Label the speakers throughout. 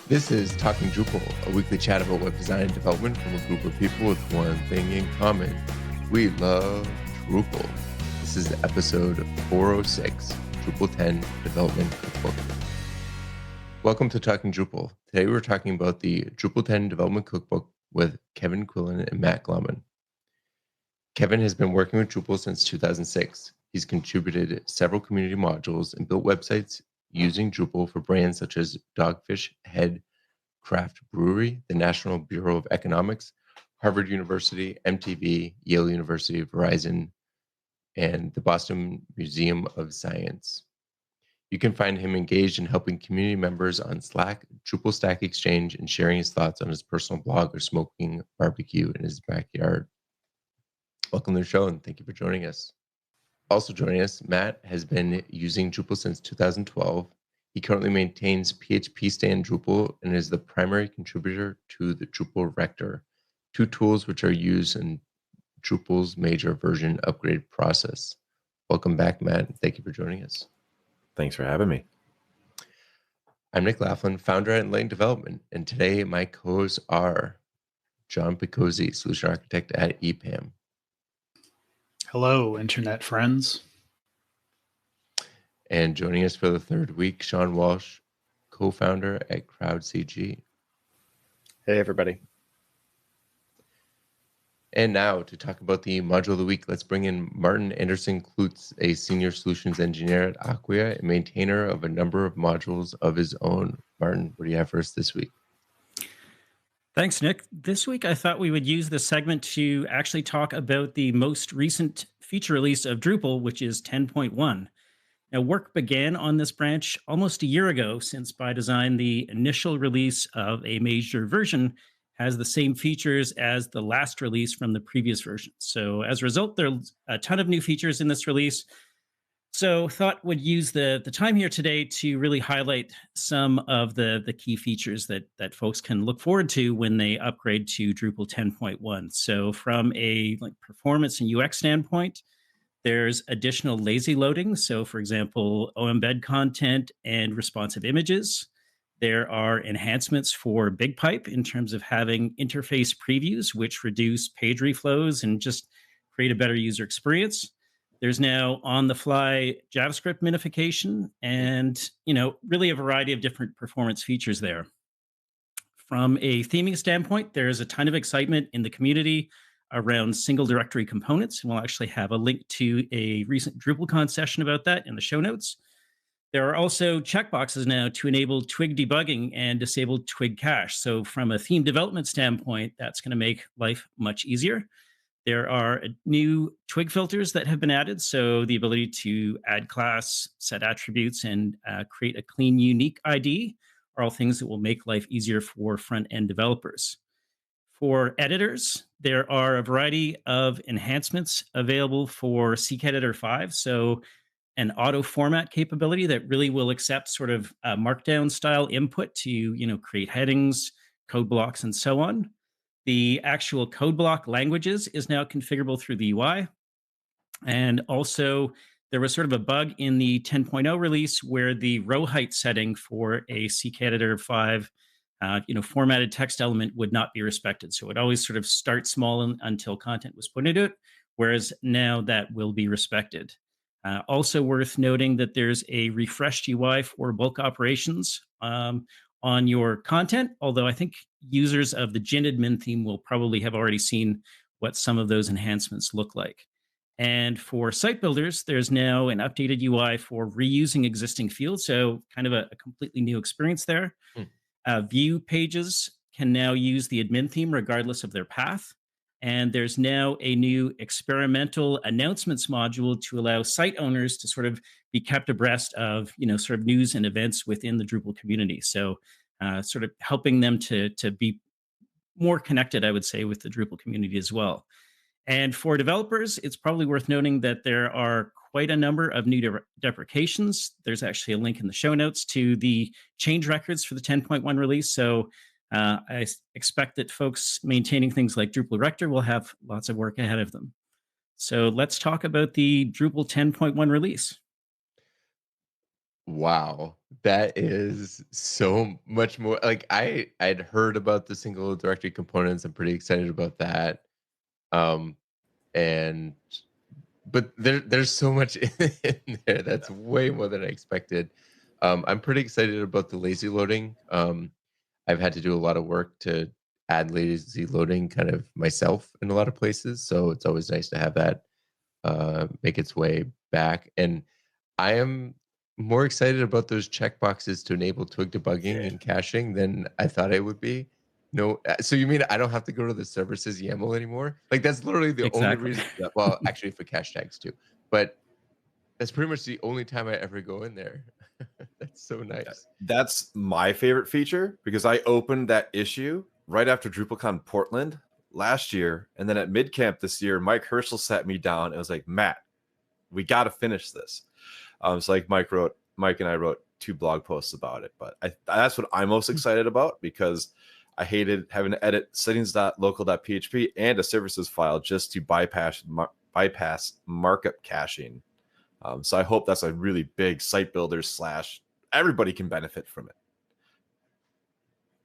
Speaker 1: This is Talking Drupal, a weekly chat about web design and development from a group of people with one thing in common. We love Drupal. This is episode 406, Drupal 10 Development Cookbook. Welcome to Talking Drupal. Today we're talking about the Drupal 10 Development Cookbook with Kevin Quillen and Matt Glaman. Kevin has been working with Drupal since 2006. He's contributed several community modules and built websites using Drupal for brands such as Dogfish Head Craft Brewery, the National Bureau of Economics, Harvard University, MTV, Yale University, Verizon, and the Boston Museum of Science. You can find him engaged in helping community members on Slack, Drupal Stack Exchange, and sharing his thoughts on his personal blog or smoking barbecue in his backyard. Welcome to the show, and thank you for joining us. Also joining us, Matt has been using Drupal since 2012. He currently maintains PHP Stand Drupal and is the primary contributor to the Drupal Rector, two tools which are used in Drupal's major version upgrade process. Welcome back, Matt. Thank you for joining us.
Speaker 2: Thanks for having me.
Speaker 1: I'm Nick Laughlin, founder at Enlightened Development, and today my co-hosts are John Picozzi, solution architect at EPAM.
Speaker 3: Hello, internet friends.
Speaker 1: And joining us for the third week, Sean Walsh, co-founder at CrowdCG.
Speaker 4: Hey, everybody.
Speaker 1: And now to talk about the module of the week, let's bring in Martin Anderson-Klutz, a senior solutions engineer at Acquia and maintainer of a number of modules of his own. Martin, what do you have for us this week?
Speaker 5: Thanks, Nick. This week, I thought we would use this segment to actually talk about the most recent feature release of Drupal, which is 10.1. Now, work began on this branch almost a year ago, since by design, the initial release of a major version has the same features as the last release from the previous version. So as a result, there's a ton of new features in this release. So thought would use the time here today to really highlight some of the key features that folks can look forward to when they upgrade to Drupal 10.1. So from a performance and UX standpoint, there's additional lazy loading. So for example, OEmbed content and responsive images. There are enhancements for BigPipe in terms of having interface previews, which reduce page reflows and just create a better user experience. There's now on-the-fly JavaScript minification and, really a variety of different performance features there. From a theming standpoint, there's a ton of excitement in the community around single directory components. And we'll actually have a link to a recent DrupalCon session about that in the show notes. There are also checkboxes now to enable Twig debugging and disable Twig cache. So from a theme development standpoint, that's going to make life much easier. There are new Twig filters that have been added. So the ability to add class, set attributes, and create a clean, unique ID are all things that will make life easier for front-end developers. For editors, there are a variety of enhancements available for CKEditor 5. So an auto format capability that really will accept sort of markdown style input to, create headings, code blocks, and so on. The actual code block languages is now configurable through the UI. And also there was sort of a bug in the 10.0 release where the row height setting for a CKEditor 5 formatted text element would not be respected. So it always sort of starts small until content was put into it, whereas now that will be respected. Also worth noting that there's a refreshed UI for bulk operations on your content, although I think users of the Gin admin theme will probably have already seen what some of those enhancements look like. And for site builders, there's now an updated UI for reusing existing fields, so kind of a completely new experience there. View pages can now use the admin theme regardless of their path. And there's now a new experimental announcements module to allow site owners to sort of be kept abreast of, sort of news and events within the Drupal community. So sort of helping them to be more connected, I would say, with the Drupal community as well. And for developers, it's probably worth noting that there are quite a number of new deprecations. There's actually a link in the show notes to the change records for the 10.1 release. So I expect that folks maintaining things like Drupal Rector will have lots of work ahead of them. So let's talk about the Drupal 10.1 release.
Speaker 1: Wow, that is so much more. Like I'd heard about the single directory components. I'm pretty excited about that. Um, and but there's so much in there that's way more than I expected. I'm pretty excited about the lazy loading. I've had to do a lot of work to add lazy loading kind of myself in a lot of places, so it's always nice to have that make its way back. And I am more excited about those checkboxes to enable twig debugging and caching than I thought I would be. No, so you mean I don't have to go to the services YAML anymore? Like that's literally the only
Speaker 5: Exactly.
Speaker 1: reason. Well, actually for cache tags too, but that's pretty much the only time I ever go in there. That's so nice.
Speaker 2: That's my favorite feature because I opened that issue right after DrupalCon Portland last year. And then at MidCamp this year, Mike Herschel sat me down and was like, Matt, we got to finish this. So like Mike and I wrote 2 blog posts about it, but that's what I'm most excited about because I hated having to edit settings.local.php and a services file just to bypass markup caching. So I hope that's a really big site builder / everybody can benefit from it.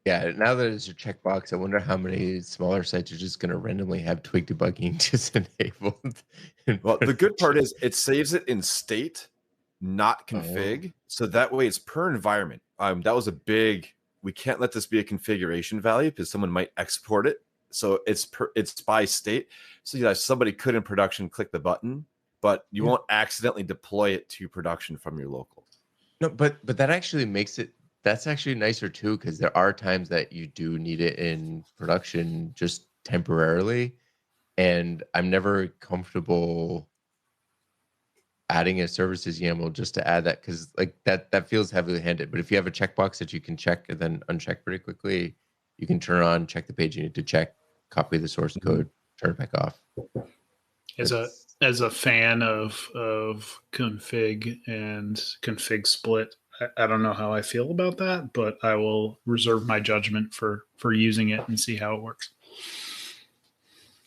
Speaker 1: Yeah, now that it's a checkbox, I wonder how many smaller sites are just going to randomly have twig debugging just enabled.
Speaker 2: Well, the good part is it saves it in state, not config. So that way it's per environment. That was a big, we can't let this be a configuration value because someone might export it. So it's by state. So yeah, somebody could in production click the button, but you won't accidentally deploy it to production from your local.
Speaker 1: No, but that actually makes it, that's actually nicer too, because there are times that you do need it in production just temporarily. And I'm never comfortable adding a services YAML just to add that, because like that feels heavily handed. But if you have a checkbox that you can check and then uncheck pretty quickly, you can turn on, check the page you need to check, copy the source code, turn it back off.
Speaker 3: As a fan of config and config split, I don't know how I feel about that, but I will reserve my judgment for using it and see how it works.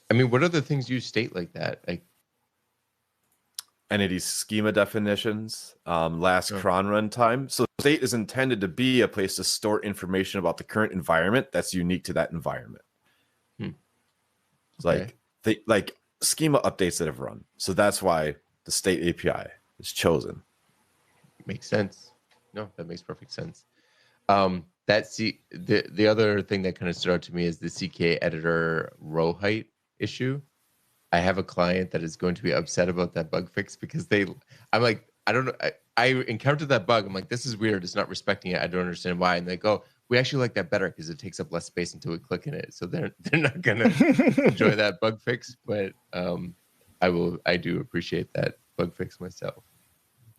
Speaker 1: I mean, what are the things you state like that? Like
Speaker 2: entity schema definitions, last cron run time. So state is intended to be a place to store information about the current environment that's unique to that environment. It's like schema updates that have run. So that's why the state API is chosen.
Speaker 1: Makes sense. No, that makes perfect sense. The other thing that kind of stood out to me is the CK editor row height issue. I have a client that is going to be upset about that bug fix because I'm like, I don't know. I encountered that bug. I'm like, this is weird. It's not respecting it. I don't understand why. And they go, we actually like that better because it takes up less space until we click in it. So they're not gonna enjoy that bug fix. But I do appreciate that bug fix myself.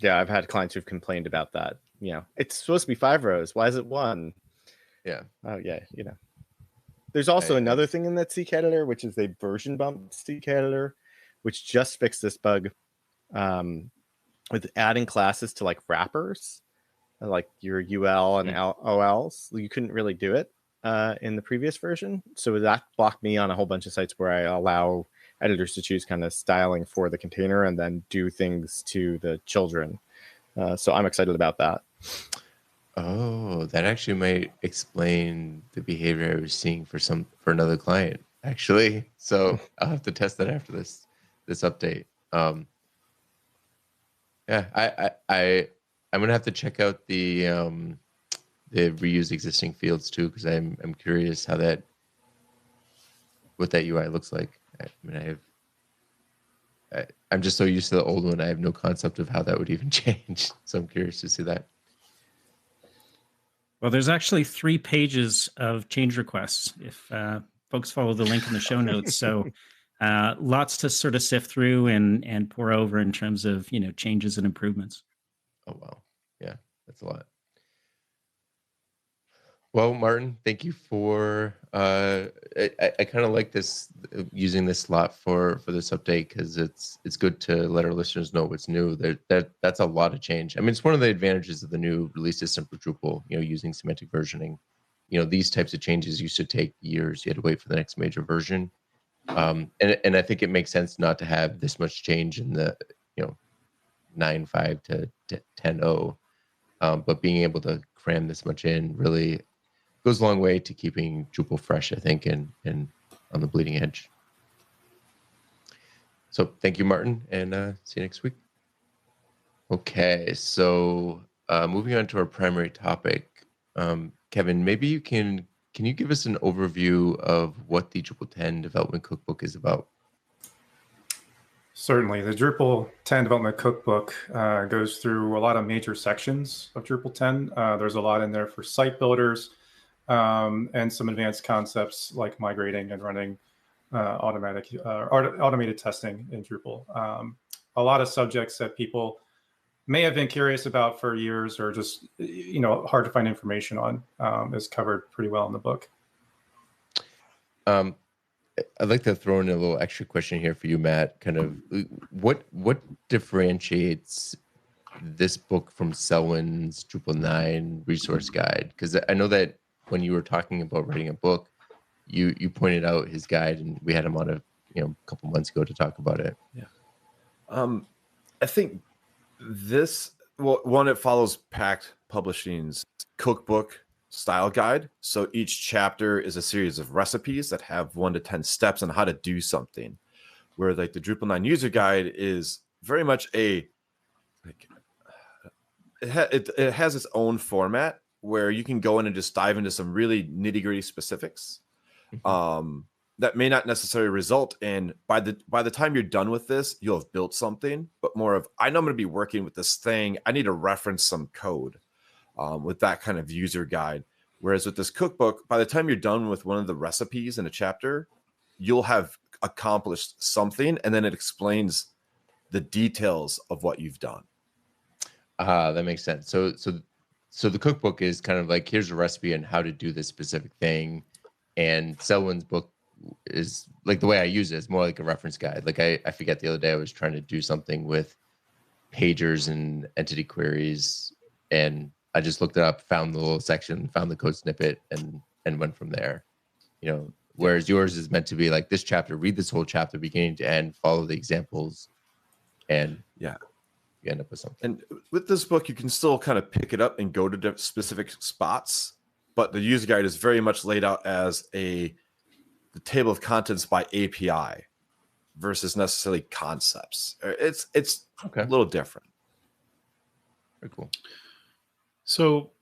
Speaker 4: Yeah, I've had clients who've complained about that. You know, it's supposed to be 5 rows. Why is it 1?
Speaker 1: Yeah.
Speaker 4: Oh yeah, you know. There's also another thing in that CK editor, which is a version bump CK editor, which just fixed this bug with adding classes to like wrappers, like your UL and OLs. You couldn't really do it in the previous version. So that blocked me on a whole bunch of sites where I allow editors to choose kind of styling for the container and then do things to the children. So I'm excited about that.
Speaker 1: Oh, that actually might explain the behavior I was seeing for another client, actually. So I'll have to test that after this update. Yeah, I'm gonna have to check out the reuse existing fields too, because I'm curious what that UI looks like. I mean, I'm just so used to the old one. I have no concept of how that would even change. So I'm curious to see that.
Speaker 5: Well, there's actually 3 pages of change requests if folks follow the link in the show notes. So lots to sort of sift through and pour over in terms of, changes and improvements.
Speaker 1: Oh, wow. Yeah, that's a lot. Well, Martin, thank you for I kind of like this using this slot for this update because it's good to let our listeners know what's new. That's a lot of change. I mean, it's one of the advantages of the new release system for Drupal, using semantic versioning. These types of changes used to take years. You had to wait for the next major version. And I think it makes sense not to have this much change in the 9.5 to 10.0. but being able to cram this much in really goes a long way to keeping Drupal fresh, I think, and on the bleeding edge. So thank you, Martin, and see you next week. Okay, so moving on to our primary topic, Kevin, maybe you can you give us an overview of what the Drupal 10 Development Cookbook is about?
Speaker 6: Certainly. The Drupal 10 Development Cookbook goes through a lot of major sections of Drupal 10. There's a lot in there for site builders and some advanced concepts like migrating and running automated testing in Drupal. A lot of subjects that people may have been curious about for years or just, hard to find information on is covered pretty well in the book.
Speaker 1: I'd like to throw in a little extra question here for you, Matt. Kind of what differentiates this book from Selwyn's Drupal 9 resource guide? Because I know that when you were talking about writing a book, you pointed out his guide, and we had him on a couple months ago to talk about it.
Speaker 2: Yeah. I think this, one, it follows Pact Publishing's cookbook style guide. So each chapter is a series of recipes that have 1 to 10 steps on how to do something. Where like the Drupal 9 user guide is very much it has its own format where you can go in and just dive into some really nitty-gritty specifics. That may not necessarily result in by the time you're done with this, you'll have built something, but more of, I know I'm going to be working with this thing. I need to reference some code with that kind of user guide. Whereas with this cookbook, by the time you're done with one of the recipes in a chapter, you'll have accomplished something, and then it explains the details of what you've done.
Speaker 1: That makes sense. So the cookbook is kind of like, here's a recipe on how to do this specific thing, and Selwyn's book is like, the way I use it is more like a reference guide. Like I forget, the other day I was trying to do something with pagers and entity queries, and I just looked it up, found the little section, found the code snippet, and went from there. Whereas yours is meant to be like this chapter, read this whole chapter beginning to end, follow the examples, and you end up with something.
Speaker 2: And with this book, you can still kind of pick it up and go to specific spots, but the user guide is very much laid out as the table of contents by API versus necessarily concepts. It's
Speaker 1: okay.
Speaker 2: A little different.
Speaker 1: Very cool.
Speaker 3: So,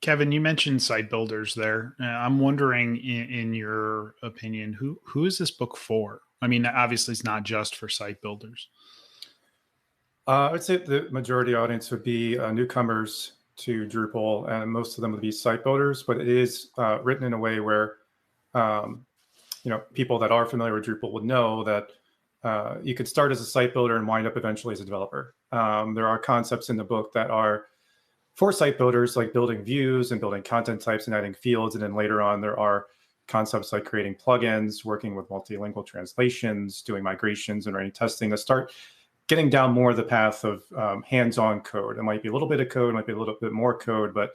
Speaker 3: Kevin, you mentioned site builders there. I'm wondering, in your opinion, who is this book for? I mean, obviously, it's not just for site builders.
Speaker 6: I would say the majority audience would be newcomers to Drupal, and most of them would be site builders. But it is written in a way where people that are familiar with Drupal would know that you could start as a site builder and wind up eventually as a developer. There are concepts in the book that are for site builders, like building views and building content types and adding fields. And then later on, there are concepts like creating plugins, working with multilingual translations, doing migrations, and writing testing that start getting down more the path of hands-on code. It might be a little bit of code, it might be a little bit more code, but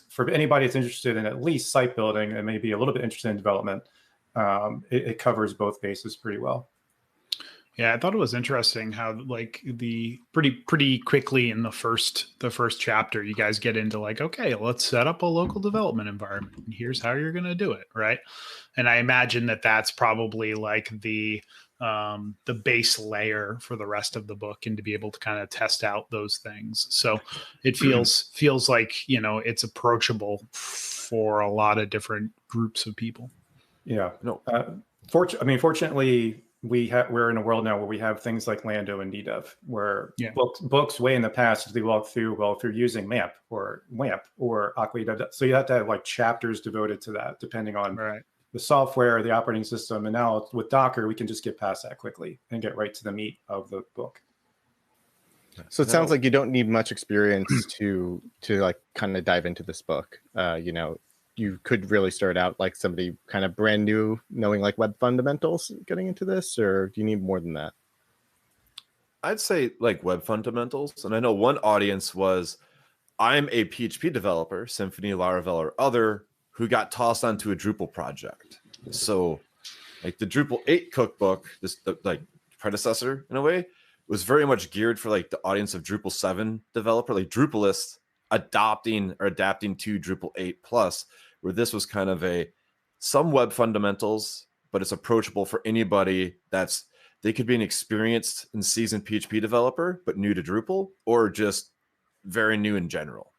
Speaker 6: for anybody that's interested in at least site building and maybe a little bit interested in development, it covers both bases pretty well.
Speaker 3: Yeah, I thought it was interesting how like the pretty quickly in the first chapter, you guys get into like, okay, let's set up a local development environment, and here's how you're going to do it, right? And I imagine that that's probably like the base layer for the rest of the book, and to be able to kind of test out those things. So it feels like it's approachable for a lot of different groups of people.
Speaker 6: Yeah, no. Fortunately, we're in a world now where we have things like Lando and DDEV, where books way in the past, they walk through, well, if you're using MAMP or WAMP or Aqua, so you have to have like chapters devoted to that, depending on the software, the operating system. And now with Docker, we can just get past that quickly and get right to the meat of the book.
Speaker 4: So it sounds like you don't need much experience to like kind of dive into this book. You could really start out like somebody kind of brand new, knowing like web fundamentals getting into this, or do you need more than that?
Speaker 2: I'd say like web fundamentals. And I know one audience was, I'm a PHP developer, Symfony, Laravel, or other, who got tossed onto a Drupal project. So like the Drupal 8 cookbook, like predecessor in a way, was very much geared for like the audience of Drupal 7 developer, like Drupalists adopting or adapting to Drupal 8 plus, where this was kind of some web fundamentals, but it's approachable for anybody they could be an experienced and seasoned PHP developer, but new to Drupal, or just very new in general.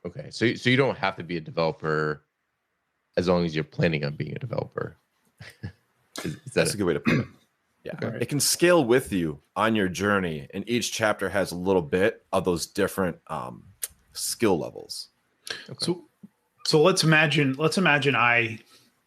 Speaker 1: Okay. So you don't have to be a developer as long as you're planning on being a developer.
Speaker 2: That's a good way to put it. Yeah. Okay. It can scale with you on your journey, and each chapter has a little bit of those different skill levels.
Speaker 3: Okay. So let's imagine I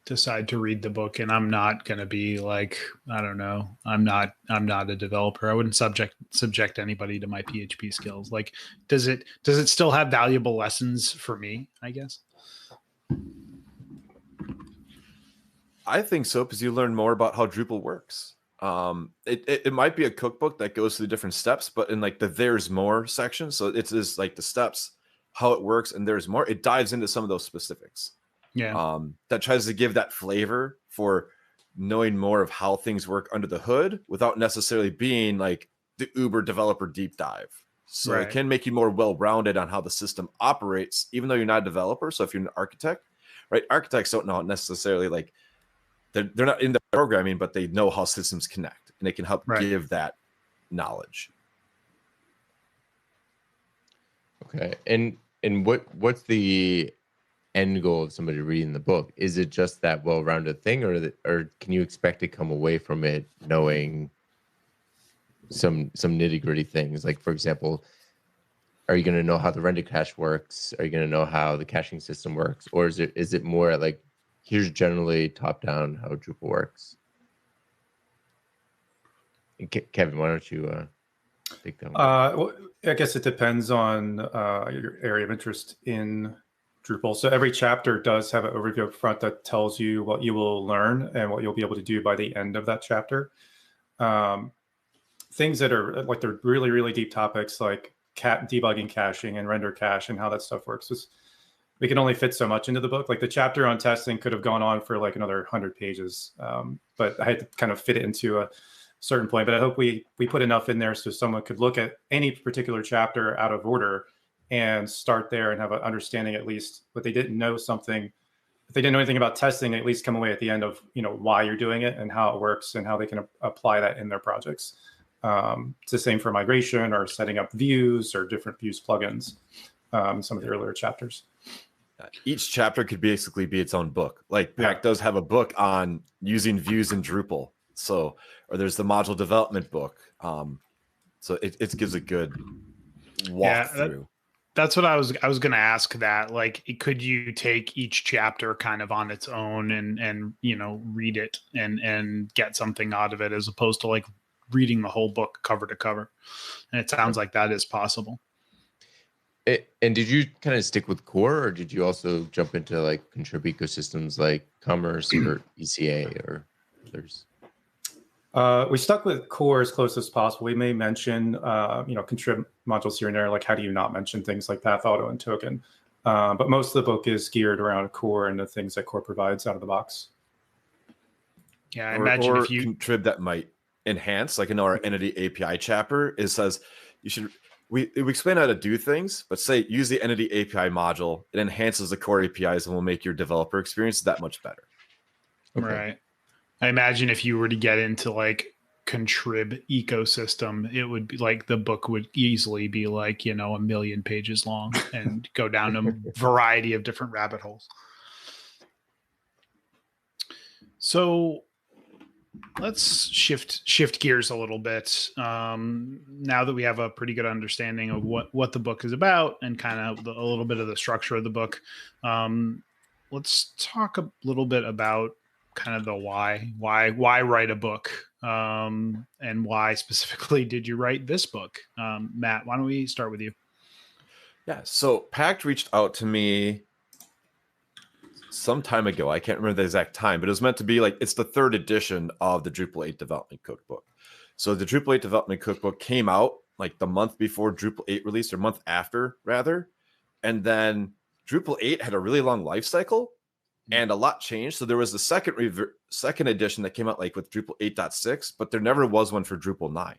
Speaker 3: decide to read the book, and I'm not going to be like, I don't know, I'm not a developer. I wouldn't subject anybody to my PHP skills. Like, does it still have valuable lessons for me, I guess?
Speaker 2: I think so, because you learn more about how Drupal works. It might be a cookbook that goes through different steps, but in like the there's more section, so it's just like the steps, how it works, and there's more. It dives into some of those specifics.
Speaker 3: Yeah.
Speaker 2: That tries to give that flavor for knowing more of how things work under the hood without necessarily being like the Uber developer deep dive. So It can make you more well-rounded on how the system operates, even though you're not a developer. So if you're an architect, right? Architects don't know necessarily like they're not in the programming, but they know how systems connect, and they can help give that knowledge.
Speaker 1: Okay. And what's the end goal of somebody reading the book? Is it just that well-rounded thing, or can you expect to come away from it knowing some nitty-gritty things? Like, for example, are you going to know how the render cache works? Are you going to know how the caching system works? Or is it more like, here's generally top-down how Drupal works? Kevin, why don't you take that one?
Speaker 6: Well, I guess it depends on your area of interest in Drupal. So every chapter does have an overview up front that tells you what you will learn and what you'll be able to do by the end of that chapter. Things that are like they're really, really deep topics like debugging caching and render cache and how that stuff works. We can only fit so much into the book. Like the chapter on testing could have gone on for like another 100 pages, but I had to kind of fit it into a certain point. But I hope we put enough in there so someone could look at any particular chapter out of order and start there and have an understanding, at least, but they didn't know something. If they didn't know anything about testing, at least come away at the end of, why you're doing it and how it works and how they can apply that in their projects. It's the same for migration or setting up views or different views plugins, some of the earlier chapters.
Speaker 2: Each chapter could basically be its own book. Like Pack does have a book on using views in Drupal. So, or there's the module development book. So it gives a good walkthrough.
Speaker 3: That's what I was going to ask. That like, could you take each chapter kind of on its own and read it and get something out of it, as opposed to like reading the whole book cover to cover? And it sounds like that is possible.
Speaker 1: And did you kind of stick with core, or did you also jump into like contrib ecosystems like Commerce or ECA or others?
Speaker 6: We stuck with core as close as possible. We may mention, contrib modules here and there, like how do you not mention things like path auto and token? But most of the book is geared around core and the things that core provides out of the box.
Speaker 3: Yeah, I imagine if you
Speaker 2: contrib that might enhance, like in our entity API chapter, it says you should. We explain how to do things, but say use the entity API module. It enhances the core APIs and will make your developer experience that much better.
Speaker 3: Okay. Right. I imagine if you were to get into like contrib ecosystem, it would be like the book would easily be like, 1 million pages long and go down a variety of different rabbit holes. So let's shift gears a little bit. Now that we have a pretty good understanding of what the book is about and kind of a little bit of the structure of the book, let's talk a little bit about kind of the why write a book, and why specifically did you write this book? Matt, why don't we start with you?
Speaker 2: Yeah. So Pact reached out to me some time ago. I can't remember the exact time, but it was meant to be like, it's the 3rd edition of the Drupal 8 Development Cookbook. So the Drupal 8 Development Cookbook came out like the month before Drupal 8 released, or month after rather. And then Drupal 8 had a really long life cycle and a lot changed. So there was the second edition that came out like with Drupal 8.6, but there never was one for Drupal 9.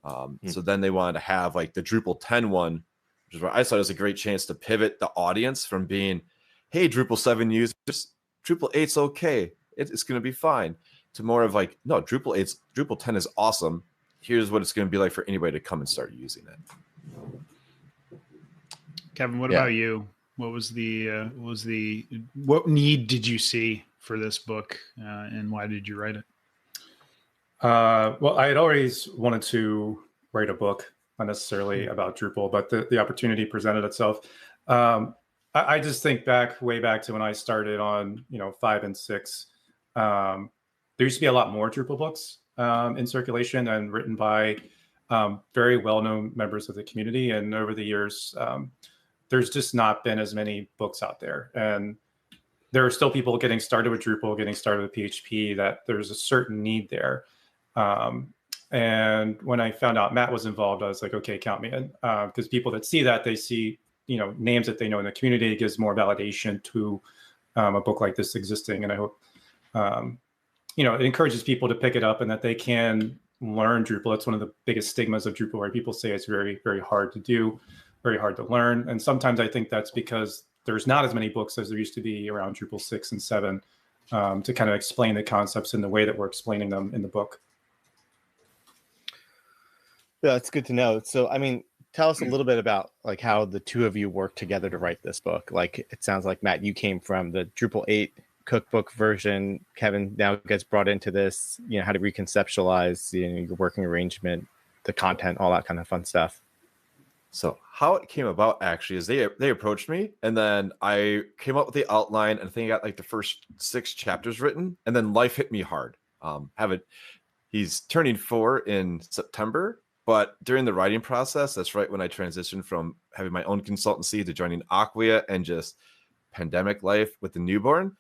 Speaker 2: So then they wanted to have like the Drupal 10 one, which is where I thought it was a great chance to pivot the audience from being, hey, Drupal 7 users, Drupal 8's okay, it's going to be fine, to more of like, no, Drupal 10 is awesome. Here's what it's going to be like for anybody to come and start using it.
Speaker 3: Kevin, what about you? What need did you see for this book, and why did you write it?
Speaker 6: Well, I had always wanted to write a book, not necessarily about Drupal, but the opportunity presented itself. I just think way back to when I started on 5 and 6. There used to be a lot more Drupal books in circulation and written by very well-known members of the community. And over the years, there's just not been as many books out there. And there are still people getting started with Drupal, getting started with PHP, that there's a certain need there. And when I found out Matt was involved, I was like, okay, count me in. Because people that see that, they see names that they know in the community. It gives more validation to a book like this existing. And I hope it encourages people to pick it up and that they can learn Drupal. It's one of the biggest stigmas of Drupal, where people say it's very, very hard to do, very hard to learn. And sometimes I think that's because there's not as many books as there used to be around Drupal 6 and 7 to kind of explain the concepts in the way that we're explaining them in the book.
Speaker 4: Yeah, that's good to know. So, I mean, tell us a little bit about like how the two of you worked together to write this book. Like, it sounds like, Matt, you came from the Drupal 8 cookbook version. Kevin now gets brought into this, how to reconceptualize, your working arrangement, the content, all that kind of fun stuff.
Speaker 2: So how it came about actually is they approached me, and then I came up with the outline, and I think I got like the first 6 chapters written, and then life hit me hard. He's turning 4 in September, but during the writing process, that's right when I transitioned from having my own consultancy to joining Acquia and just pandemic life with the newborn.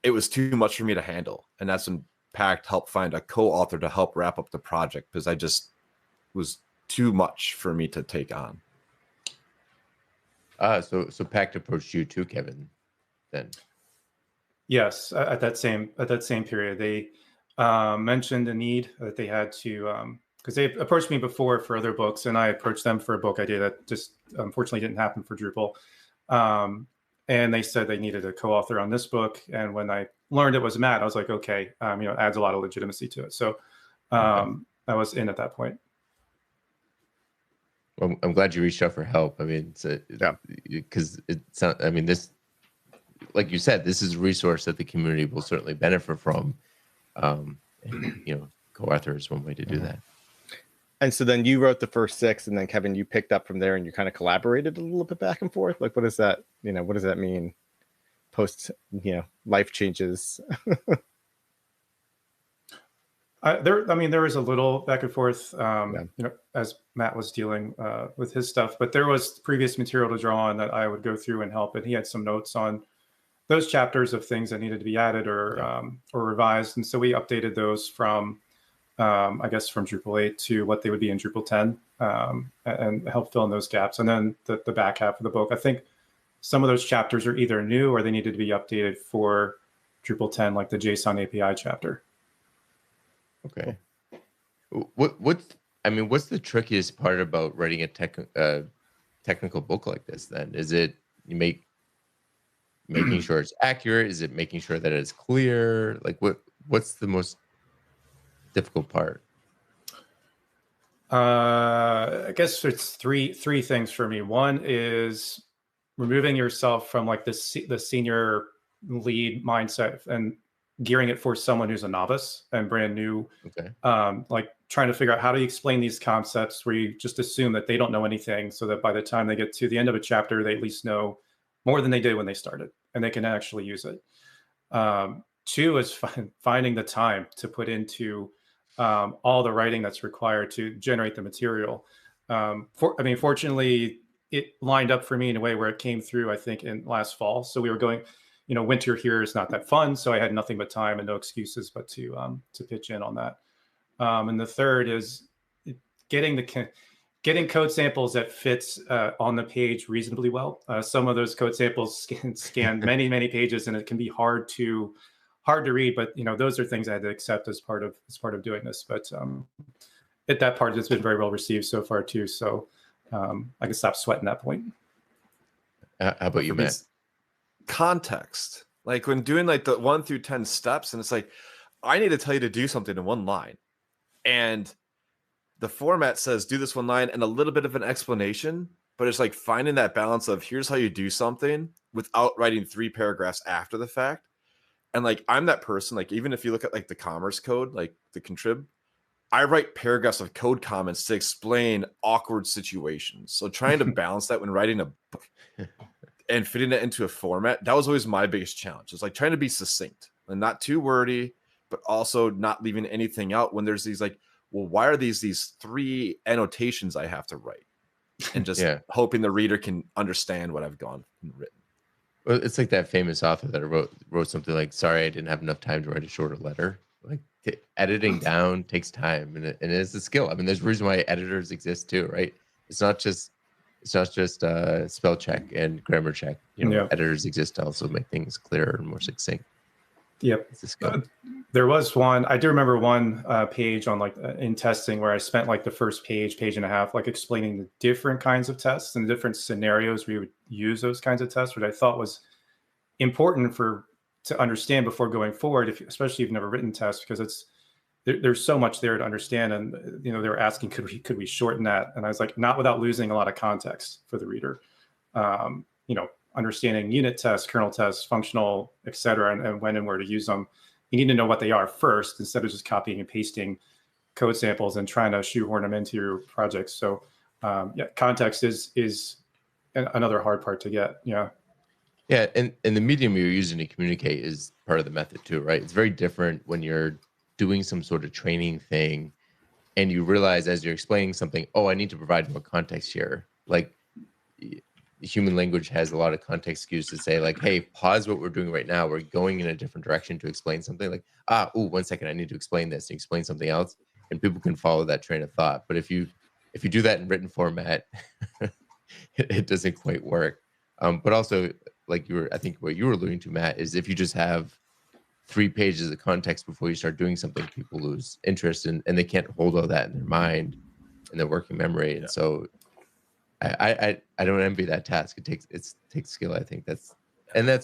Speaker 2: It was too much for me to handle, and that's when Pact helped find a co-author to help wrap up the project, because I just was too much for me to take on.
Speaker 1: So Pact approached you too, Kevin, then?
Speaker 6: Yes, at that same period, they mentioned a need that they had to, because they approached me before for other books, and I approached them for a book idea that just unfortunately didn't happen for Drupal. And they said they needed a co-author on this book. And when I learned it was Matt, I was like, okay, it adds a lot of legitimacy to it. So I was in at that point.
Speaker 1: Well, I'm glad you reached out for help. I mean, because this, like you said, this is a resource that the community will certainly benefit from. And, co-author is one way to do that.
Speaker 4: And so then you wrote the first 6, and then Kevin, you picked up from there, and you kind of collaborated a little bit back and forth. Like, what does that, what does that mean? Post, life changes.
Speaker 6: There was a little back and forth, as Matt was dealing with his stuff, but there was previous material to draw on that I would go through and help. And he had some notes on those chapters of things that needed to be added or revised. And so we updated those from Drupal 8 to what they would be in Drupal 10 and help fill in those gaps. And then the back half of the book, I think some of those chapters are either new or they needed to be updated for Drupal 10, like the JSON API chapter.
Speaker 1: Okay. What's the trickiest part about writing a technical book like this then? Is it making sure it's accurate? Is it making sure that it's clear? Like what's the most difficult part?
Speaker 6: I guess it's three things for me. One is removing yourself from like the senior lead mindset and gearing it for someone who's a novice and brand new.
Speaker 1: Okay.
Speaker 6: Like trying to figure out how do you explain these concepts where you just assume that they don't know anything, so that by the time they get to the end of a chapter, they at least know more than they did when they started, and they can actually use it. 2 is finding the time to put into all the writing that's required to generate the material. Fortunately, it lined up for me in a way where it came through, I think, in last fall. So we were going, winter here is not that fun. So I had nothing but time and no excuses but to pitch in on that. And the third is getting code samples that fits on the page reasonably well. Some of those code samples scan many, many pages, and it can be hard to read, but those are things I had to accept as part of doing this. But that part has been very well received so far too. So I can stop sweating that point.
Speaker 1: How about you, Matt?
Speaker 2: Context, like when doing like the 1 through 10 steps, and it's like, I need to tell you to do something in one line, and the format says do this one line and a little bit of an explanation, but it's like finding that balance of here's how you do something without writing 3 paragraphs after the fact. And like, I'm that person, like, even if you look at like the Commerce Code, like the contrib, I write paragraphs of code comments to explain awkward situations. So trying to balance that when writing a book and fitting it into a format, that was always my biggest challenge. It's like trying to be succinct and not too wordy, but also not leaving anything out when there's these like, well, why are these 3 annotations I have to write? And just hoping the reader can understand what I've gone and written.
Speaker 1: Well, it's like that famous author that wrote something like, sorry, I didn't have enough time to write a shorter letter. Like editing down takes time, and it's a skill. I mean, there's a reason why editors exist too, right? It's not just spell check and grammar check. Editors exist to also make things clearer and more succinct.
Speaker 6: Yep.
Speaker 1: It's a skill.
Speaker 6: There was one, I do remember one page on like in testing where I spent like the first page and a half, like explaining the different kinds of tests and the different scenarios where you would use those kinds of tests, which I thought was important to understand before going forward, especially if you've never written tests, because there's so much there to understand. And, they were asking, could we shorten that? And I was like, not without losing a lot of context for the reader. Understanding unit tests, kernel tests, functional, et cetera, and when and where to use them. You need to know what they are first, instead of just copying and pasting code samples and trying to shoehorn them into your projects. So context is another hard part to get. Yeah,
Speaker 1: and the medium you're using to communicate is part of the method too, right? It's very different when you're doing some sort of training thing and you realize as you're explaining something, oh, I need to provide more context here. Like human language has a lot of context cues to say like, hey, pause what we're doing right now. We're going in a different direction to explain something. Like, 1 second, I need to explain this and explain something else. And people can follow that train of thought. But if you do that in written format, it doesn't quite work. But also, like I think what you were alluding to, Matt, is if you just have 3 pages of context before you start doing something, people lose interest and they can't hold all that in their mind, in their working memory. And so I don't envy that task. It takes skill. I think that's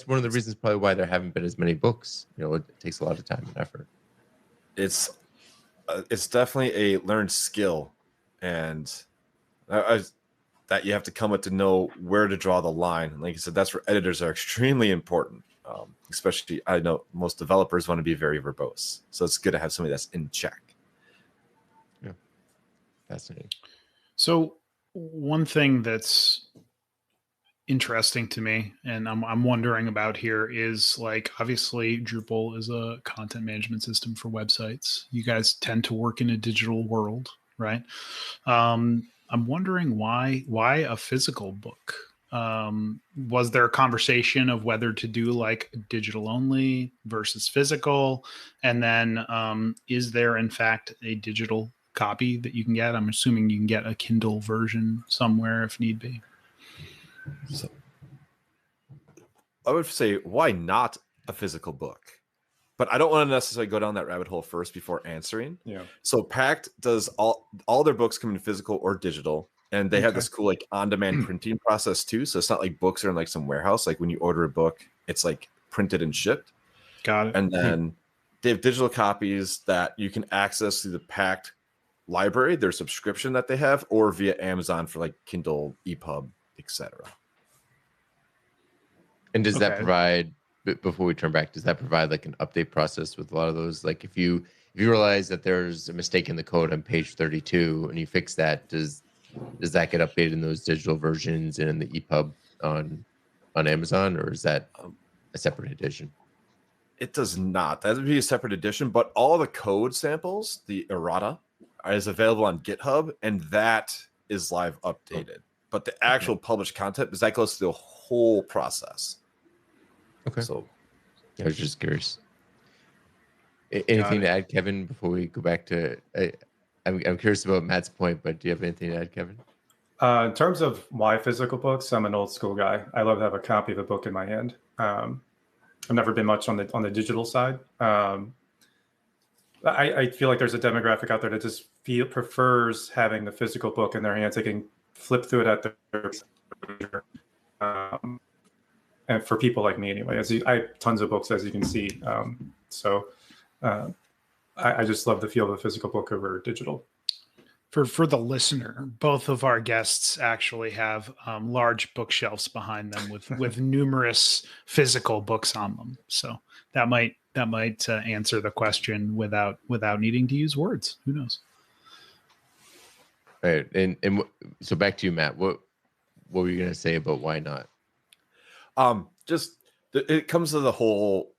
Speaker 1: one of the reasons probably why there haven't been as many books. It takes a lot of time and effort.
Speaker 2: It's definitely a learned skill, and that you have to come up to know where to draw the line. And like you said, that's where editors are extremely important. Especially, I know most developers want to be very verbose, so it's good to have somebody that's in check.
Speaker 1: Yeah, fascinating.
Speaker 3: So one thing that's interesting to me, and I'm wondering about here, is like, obviously Drupal is a content management system for websites. You guys tend to work in a digital world, right? I'm wondering why a physical book? Was there a conversation of whether to do like digital only versus physical? And then is there in fact a digital copy that you can get? I'm assuming you can get a Kindle version somewhere if need be.
Speaker 2: So I would say, why not a physical book? But I don't want to necessarily go down that rabbit hole first before answering.
Speaker 6: Yeah.
Speaker 2: So Pact does all their books come in physical or digital, and they have this cool like on-demand printing process too. So it's not like books are in like some warehouse. Like when you order a book, it's like printed and shipped.
Speaker 3: Got it.
Speaker 2: And then they have digital copies that you can access through the Pact library, their subscription that they have, or via Amazon for like Kindle, EPUB, etc.
Speaker 1: And does that provide, before we turn back, does that provide like an update process with a lot of those? Like if you realize that there's a mistake in the code on page 32 and you fix that, does that get updated in those digital versions and in the EPUB on Amazon, or is that a separate edition?
Speaker 2: It does not. That would be a separate edition, but all the code samples, the errata, is available on GitHub, and that is live updated. But the actual published content, because that goes through the whole process.
Speaker 1: Okay.
Speaker 2: So
Speaker 1: I was just curious. Anything to add, Kevin, before we go back to... I'm curious about Matt's point, but do you have anything to add, Kevin?
Speaker 6: In terms of why physical books, I'm an old school guy. I love to have a copy of a book in my hand. I've never been much on the digital side. I feel like there's a demographic out there that just prefers having the physical book in their hands. They can flip through it at their and for people like me anyway, I have tons of books, as you can see. I just love the feel of a physical book over digital.
Speaker 3: For the listener, both of our guests actually have large bookshelves behind them with numerous physical books on them. So that might answer the question without needing to use words. Who knows?
Speaker 1: Right. And so back to you, Matt. What were you going to say about why not?
Speaker 2: It comes to the whole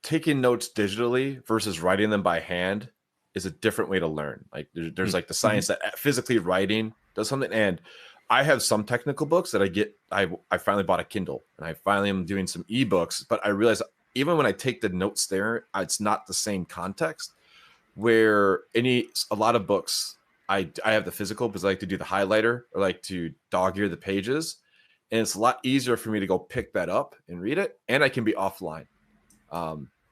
Speaker 2: taking notes digitally versus writing them by hand is a different way to learn. Like there's like the science that physically writing does something. And I have some technical books that I finally bought a Kindle, and I finally am doing some ebooks, but I realize even when I take the notes there, it's not the same context. Where a lot of books, I have the physical because I like to do the highlighter or like to dog ear the pages. And it's a lot easier for me to go pick that up and read it. And I can be offline.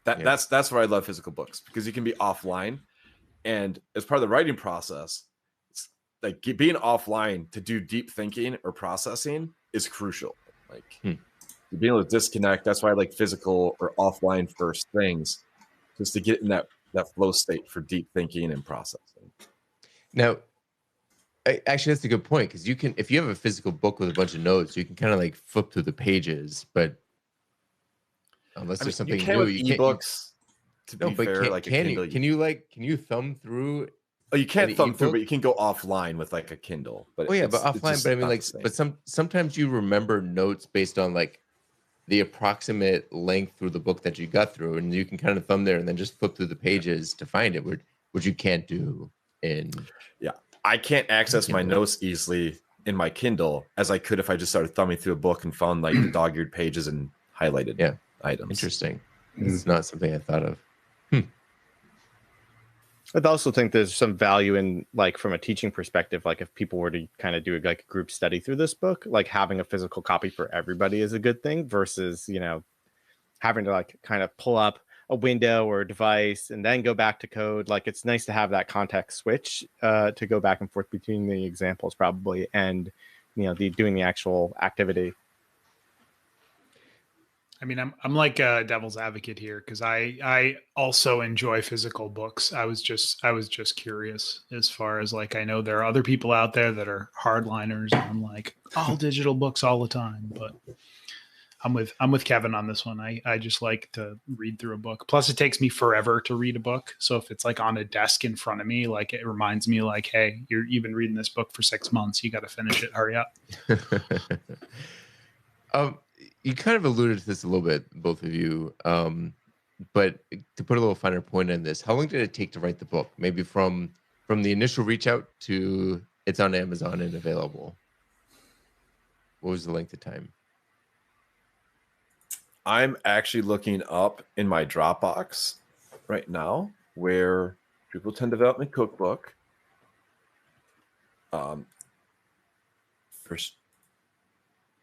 Speaker 2: That's where I love physical books, because you can be offline. And as part of the writing process, it's like being offline to do deep thinking or processing is crucial. Like being able to disconnect. That's why I like physical or offline first things, just to get in that flow state for deep thinking and processing.
Speaker 1: Now, actually, that's a good point, because you can, if you have a physical book with a bunch of notes, you can kind of like flip through the pages, but unless there's something new, you can't.
Speaker 2: Ebooks, to be fair, like
Speaker 1: can you thumb through?
Speaker 2: Oh, you can't thumb through, but you can go offline with like a Kindle. But
Speaker 1: but offline. But I mean, like, sometimes you remember notes based on like the approximate length through the book that you got through, and you can kind of thumb there and then just flip through the pages to find it, which you can't do in.
Speaker 2: Yeah, I can't access my notes easily in my Kindle as I could if I just started thumbing through a book and found like the dog-eared pages and highlighted items.
Speaker 1: Interesting. It's not something I thought of.
Speaker 4: I also think there's some value in, like, from a teaching perspective, like if people were to kind of do like a group study through this book, like having a physical copy for everybody is a good thing versus, having to like kind of pull up a window or a device and then go back to code. Like, it's nice to have that context switch to go back and forth between the examples probably and, doing the actual activity.
Speaker 3: I mean, I'm like a devil's advocate here, because I also enjoy physical books. I was just curious, as far as like, I know there are other people out there that are hardliners, and I'm like, all digital books all the time. But I'm with Kevin on this one. I just like to read through a book. Plus, it takes me forever to read a book. So if it's like on a desk in front of me, like, it reminds me like, hey, you've been reading this book for 6 months. You got to finish it. Hurry up.
Speaker 1: You kind of alluded to this a little bit, both of you, but to put a little finer point on this, how long did it take to write the book? Maybe from the initial reach out to it's on Amazon and available. What was the length of time?
Speaker 2: I'm actually looking up in my Dropbox right now where Drupal 10 Development Cookbook, first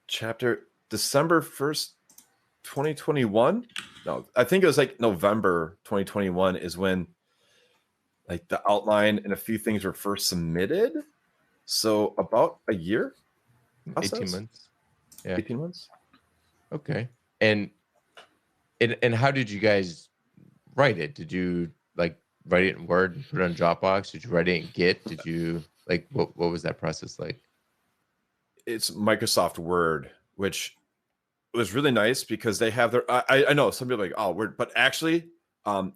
Speaker 2: chapter, December 1st, 2021. No, I think it was like November 2021 is when like the outline and a few things were first submitted. So about a year, process?
Speaker 1: 18 months. Yeah.
Speaker 2: 18 months.
Speaker 1: Okay. And how did you guys write it? Did you like write it in Word and put it on Dropbox? Did you write it in Git? Did you like, what was that process like?
Speaker 2: It's Microsoft Word, which was really nice because they have their, I know some people are like, oh, Word, but actually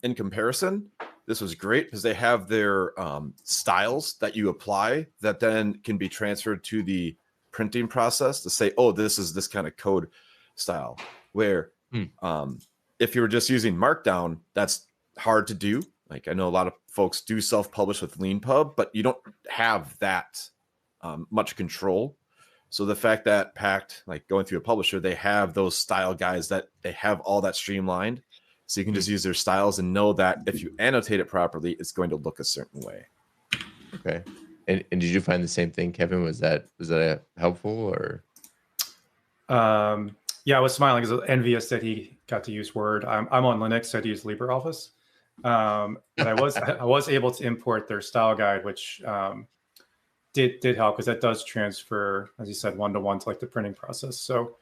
Speaker 2: in comparison, this was great because they have their styles that you apply that then can be transferred to the printing process to say, oh, this is this kind of code style, where if you were just using Markdown, that's hard to do. Like, I know a lot of folks do self-publish with LeanPub, but you don't have that much control. So the fact that Pact, like going through a publisher, they have those style guides that they have all that streamlined. So you can just use their styles and know that if you annotate it properly, it's going to look a certain way.
Speaker 1: Okay. And did you find the same thing, Kevin? Was that helpful or?
Speaker 6: Yeah, I was smiling because I was envious that he got to use Word. I'm on Linux, so I use LibreOffice. And I was able to import their style guide, which did help, because that does transfer, as you said, 1-to-1 to like the printing process. So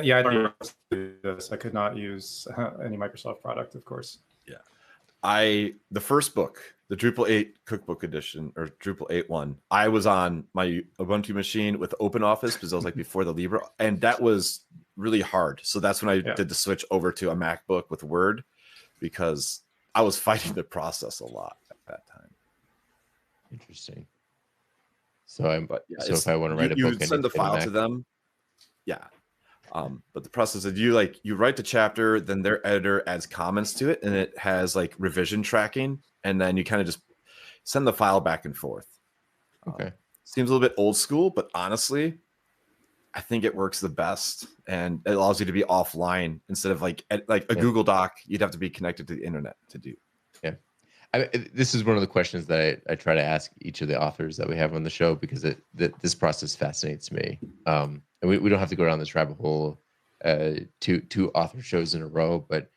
Speaker 6: yeah, I didn't do this. I could not use any Microsoft product, of course.
Speaker 2: Yeah. The first book, the Drupal 8 Cookbook Edition, or Drupal 8.1, I was on my Ubuntu machine with OpenOffice, because I was like before the Libre, and that was really hard. So that's when I did the switch over to a MacBook with Word, because I was fighting the process a lot at that time.
Speaker 1: Interesting. So
Speaker 2: But yeah,
Speaker 1: if I want to write a book,
Speaker 2: you send the file to them. Yeah. But the process is you write the chapter, then their editor adds comments to it, and it has like revision tracking, and then you kind of just send the file back and forth.
Speaker 1: Okay.
Speaker 2: Seems a little bit old school, but honestly, I think it works the best, and it allows you to be offline instead of like a Google Doc. You'd have to be connected to the internet to do.
Speaker 1: Yeah. This is one of the questions that I try to ask each of the authors that we have on the show, because this process fascinates me. And we don't have to go down this rabbit hole two author shows in a row, but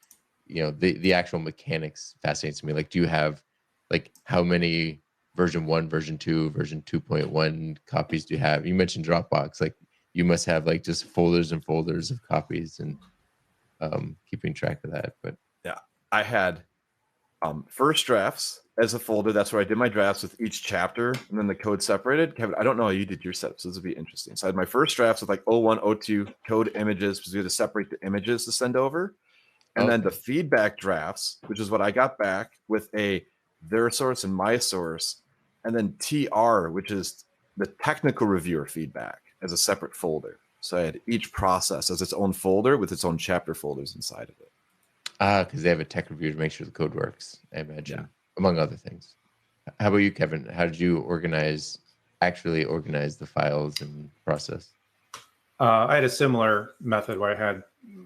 Speaker 1: the actual mechanics fascinates me. Like, do you have how many version 1, version 2, version 2.1 copies do you have? You mentioned Dropbox. Like, you must have just folders and folders of copies, and keeping track of that. But
Speaker 2: yeah, I had first drafts as a folder. That's where I did my drafts with each chapter, and then the code separated. Kevin, I don't know how you did your setup, so this will be interesting. So I had my first drafts with like 01, 02 code images, because we had to separate the images to send over. And then the feedback drafts, which is what I got back with their source and my source, and then TR, which is the technical reviewer feedback, as a separate folder. So I had each process as its own folder with its own chapter folders inside of it.
Speaker 1: Because they have a tech review to make sure the code works, I imagine, among other things. How about you, Kevin? How did you actually organize the files and process?
Speaker 6: I had a similar method where I had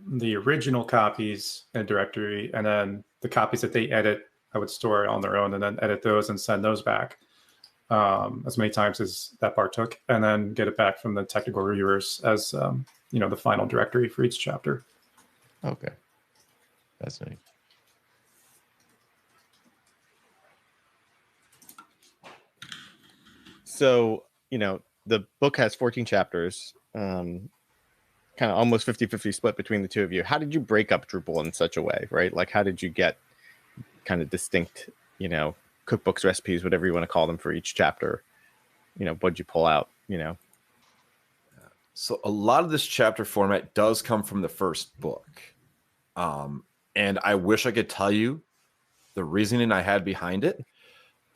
Speaker 6: the original copies in a directory, and then the copies that they edit, I would store it on their own, and then edit those and send those back as many times as that part took, and then get it back from the technical reviewers as the final directory for each chapter.
Speaker 1: Okay. Fascinating.
Speaker 4: So, the book has 14 chapters, kind of almost 50-50 split between the two of you. How did you break up Drupal in such a way, right? Like, how did you get kind of distinct, cookbooks, recipes, whatever you want to call them, for each chapter? What'd you pull out,
Speaker 2: So a lot of this chapter format does come from the first book. And I wish I could tell you the reasoning I had behind it.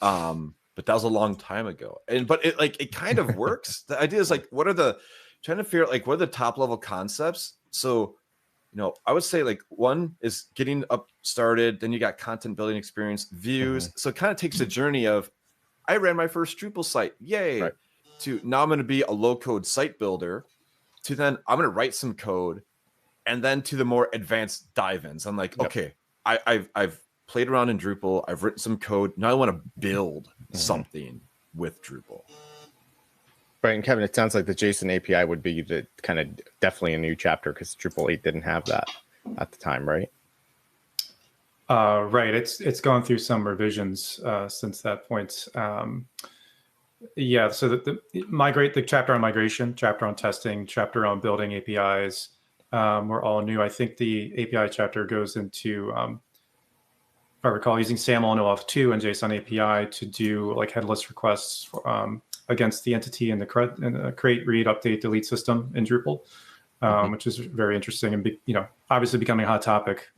Speaker 2: But that was a long time ago. But it kind of works. The idea is trying to figure out what are the top level concepts. So, I would say one is getting up started, then you got content building experience, views. Mm-hmm. So it kind of takes the journey of, I ran my first Drupal site, yay, right, to now I'm going to be a low code site builder, to then I'm going to write some code, and then to the more advanced dive-ins. I'm like, okay, I've played around in Drupal, I've written some code, now I want to build something with Drupal.
Speaker 4: Right, and Kevin, it sounds like the JSON API would be the kind of definitely a new chapter, because Drupal 8 didn't have that at the time, right?
Speaker 6: Right, it's gone through some revisions since that point. So the chapter on migration, chapter on testing, chapter on building APIs were all new. I think the API chapter goes into, if I recall, using SAML and OAuth2 and JSON API to do headless requests against the entity in the create, read, update, delete system in Drupal, which is very interesting and obviously becoming a hot topic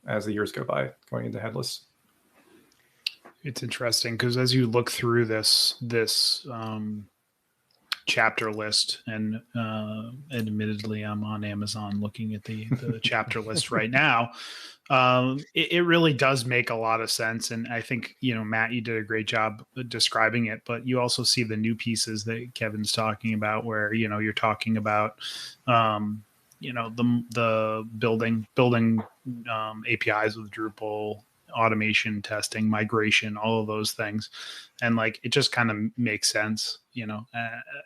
Speaker 6: as the years go by, going into headless.
Speaker 3: It's interesting because as you look through this chapter list, and admittedly I'm on Amazon looking at the chapter list right now, it really does make a lot of sense. And I think, Matt, you did a great job describing it, but you also see the new pieces that Kevin's talking about where, you're talking about, the building APIs with Drupal, automation testing, migration, all of those things. And like, it just kind of makes sense, you know.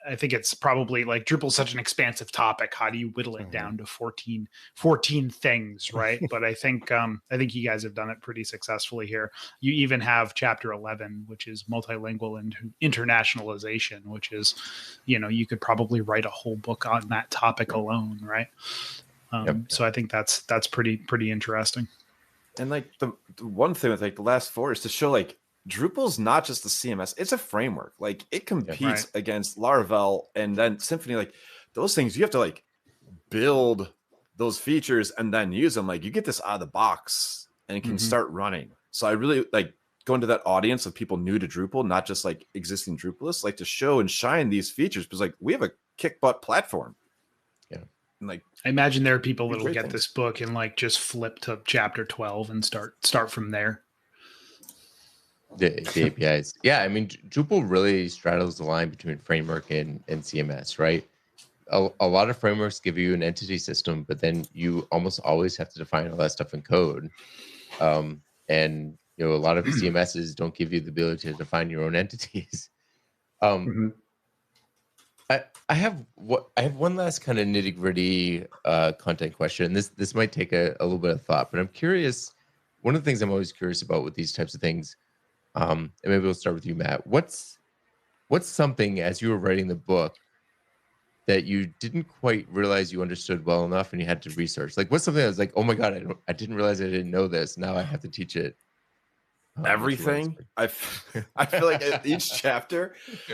Speaker 3: I think it's probably like Drupal's such an expansive topic. How do you whittle it down to 14 things, right? But I think you guys have done it pretty successfully here. You even have chapter 11, which is multilingual and internationalization, which is, you know, you could probably write a whole book on that topic alone, right? So I think that's pretty interesting.
Speaker 2: And like the one thing with like the last 4 is to show like Drupal's not just the CMS, it's a framework. Like it competes against Laravel and then Symfony. Like those things, you have to like build those features and then use them. Like you get this out of the box and it can start running. So I really like going to that audience of people new to Drupal, not just like existing Drupalists, like to show and shine these features because like we have a kick butt platform. Yeah. And like
Speaker 3: I imagine there are people that will get this book and like just flip to chapter 12 and start from there.
Speaker 1: The APIs. Yeah, I mean, Drupal really straddles the line between framework and CMS, right? A lot of frameworks give you an entity system, but then you almost always have to define all that stuff in code. And you know, a lot of CMSs don't give you the ability to define your own entities. I have one last kind of nitty gritty content question. This might take a little bit of thought, but I'm curious. One of the things I'm always curious about with these types of things, and maybe we'll start with you, Matt. What's something as you were writing the book that you didn't quite realize you understood well enough, and you had to research? Like, what's something that was like, oh my god, I didn't realize I didn't know this. Now I have to teach it.
Speaker 2: Everything. I feel like at each chapter